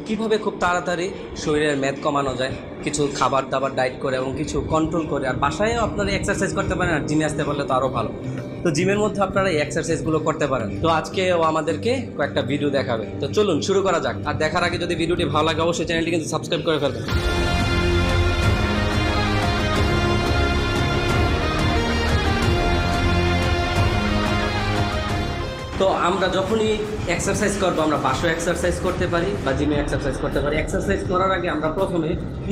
কিভাবে খুব তাড়াতাড়ি শরীরের মেদ কমানো যায়, কিছু খাবার দাবার ডায়েট করে এবং কিছু কন্ট্রোল করে, আর বাসায়ও আপনারা এক্সারসাইজ করতে পারেন, আর জিমে আসতে পারলে তো আরও ভালো। তো জিমের মধ্যে আপনারা এই এক্সারসাইজগুলো করতে পারেন। তো আজকে ও আমাদেরকে কয়েকটা ভিডিও দেখাবে। তো চলুন শুরু করা যাক। আর দেখার আগে যদি ভিডিওটি ভালো লাগে অবশ্যই চ্যানেলটি কিন্তু সাবস্ক্রাইব করে ফেলবেন। তো আমরা যখনই এক্সারসাইজ করবো, আমরা বাসায় এক্সারসাইজ করতে পারি বা জিমে এক্সারসাইজ করতে পারি। এক্সারসাইজ করার আগে আমরা প্রথমে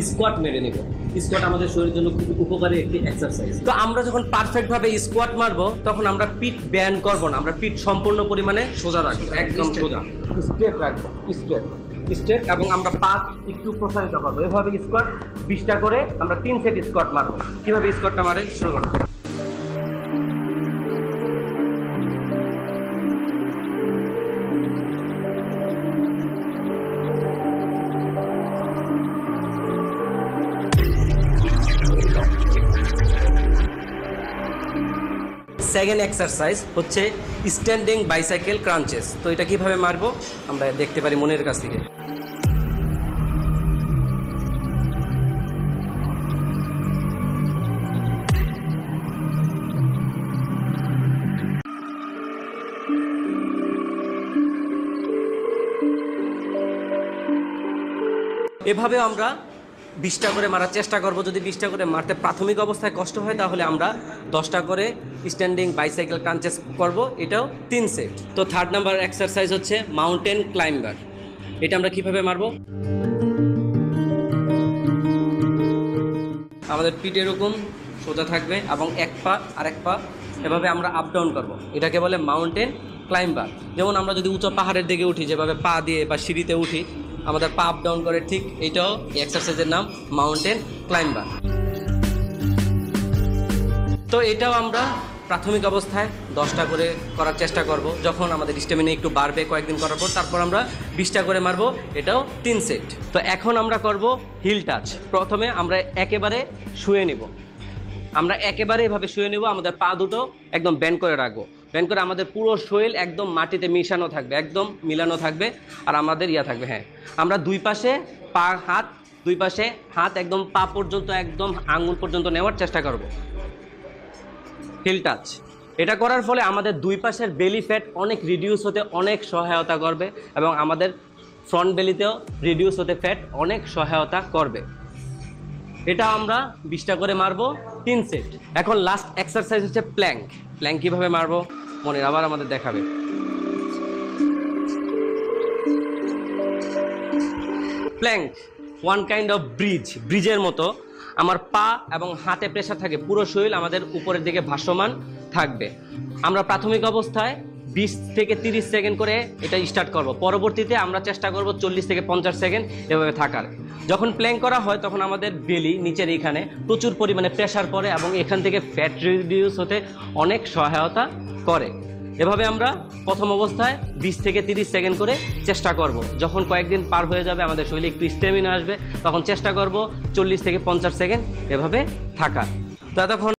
স্কোয়াট মেরে নেব। স্কোয়াট আমাদের শরীরের জন্য খুব উপকারী একটি এক্সারসাইজ। তো আমরা যখন পারফেক্টভাবে স্কোয়াট মারবো তখন আমরা পিঠ ব্যান্ড করবো না, আমরা পিঠ সম্পূর্ণ পরিমাণে সোজা রাখবো, একদম সোজা স্ট্রেট রাখবো, স্ট্রেট এবং আমরা পা একটু প্রসারিত করবো। এভাবে স্কোয়াট 20টা করে আমরা 3 সেট স্কোয়াট মারবো। কীভাবে স্কোয়াটটা মারে শুরু করবো। সেকেন্ড এক্সারসাইজ হচ্ছে স্ট্যান্ডিং বাইসাইকেল ক্রাঞ্চেস। তো এটা কিভাবে মারবো আমরা দেখতে পারি মনের কাছ থেকে। এভাবে আমরা 20টা করে মারার চেষ্টা করব। যদি 20টা করে মারতে প্রাথমিক অবস্থায় কষ্ট হয় তাহলে আমরা 10টা করে স্ট্যান্ডিং বাইসাইকেল ক্রাঞ্চেস করব, এটাও 3 সেট। তো থার্ড নাম্বার এক্সারসাইজ হচ্ছে মাউন্টেন ক্লাইম্বার। এটা আমরা কিভাবে মারব, আমাদের পিঠ এরকম সোজা থাকবে এবং এক পা আরেক পা এভাবে আমরা আপ ডাউন করব। এটাকে বলে মাউন্টেন ক্লাইম্বার। যেমন আমরা যদি উঁচু পাহাড়ের দিকে উঠি, যেভাবে পা দিয়ে বা সিঁড়িতে উঠি আমাদের পা আপ ডাউন করে, ঠিক এইটাও এই এক্সারসাইজের নাম মাউন্টেন ক্লাইম্বার। তো এটাও আমরা প্রাথমিক অবস্থায় 10টা করে করার চেষ্টা করব। যখন আমাদের স্ট্যামিনা একটু বাড়বে কয়েকদিন করার পর, তারপর আমরা 20টা করে মারবো, এটাও 3 সেট। তো এখন আমরা করব হিল টাচ। প্রথমে আমরা একেবারে শুয়ে নিব, আমরা একেবারে এভাবে শুয়ে নেব, আমাদের পা দুটো একদম ব্যান্ড করে রাখবো। ব্যান্ড করে আমাদের পুরো শরীর একদম মাটিতে মিশানো থাকবে, একদম মিলানো থাকবে, আর আমাদের থাকবে, হ্যাঁ আমরা দুই পাশে পা হাত, দুই পাশে হাত একদম পা পর্যন্ত, একদম আঙ্গুল পর্যন্ত নেওয়ার চেষ্টা করব। হিল টাচ এটা করার ফলে আমাদের দুই পাশের বেলি ফ্যাট অনেক রিডিউস হতে অনেক সহায়তা করবে এবং আমাদের ফ্রন্ট বেলিতেও রিডিউস হতে ফ্যাট অনেক সহায়তা করবে। এটা আমরা 20টা করে মারবো, 3 সেট। এখন লাস্ট এক্সারসাইজ হচ্ছে প্ল্যাঙ্ক। প্ল্যাঙ্ক কীভাবে মারবো মনে আবার আমাদের দেখাবে। প্ল্যাঙ্ক ওয়ান কাইন্ড অফ ব্রিজের মতো। আমার পা এবং হাতে প্রেসার থাকে, পুরো শরীর আমাদের উপরের দিকে ভাসমান থাকবে। আমরা প্রাথমিক অবস্থায় 20 থেকে 30 সেকেন্ড করে এটা স্টার্ট করব। পরবর্তীতে আমরা চেষ্টা করব 40 থেকে 50 সেকেন্ড এভাবে থাকার। যখন প্ল্যাঙ্ক করা হয় তখন আমাদের বেলি নিচের এখানে প্রচুর পরিমাণে প্রেসার পড়ে এবং এখান থেকে ফ্যাট রিডিউস হতে অনেক সহায়তা করে। এভাবে আমরা প্রথম অবস্থায় 20 থেকে 30 সেকেন্ড করে চেষ্টা করব। যখন কয়েকদিন পার হয়ে যাবে, আমাদের শরীরে একটু স্ট্যামিনা আসবে, তখন চেষ্টা করব 40 থেকে 50 সেকেন্ড এভাবে থাকা। ততক্ষণ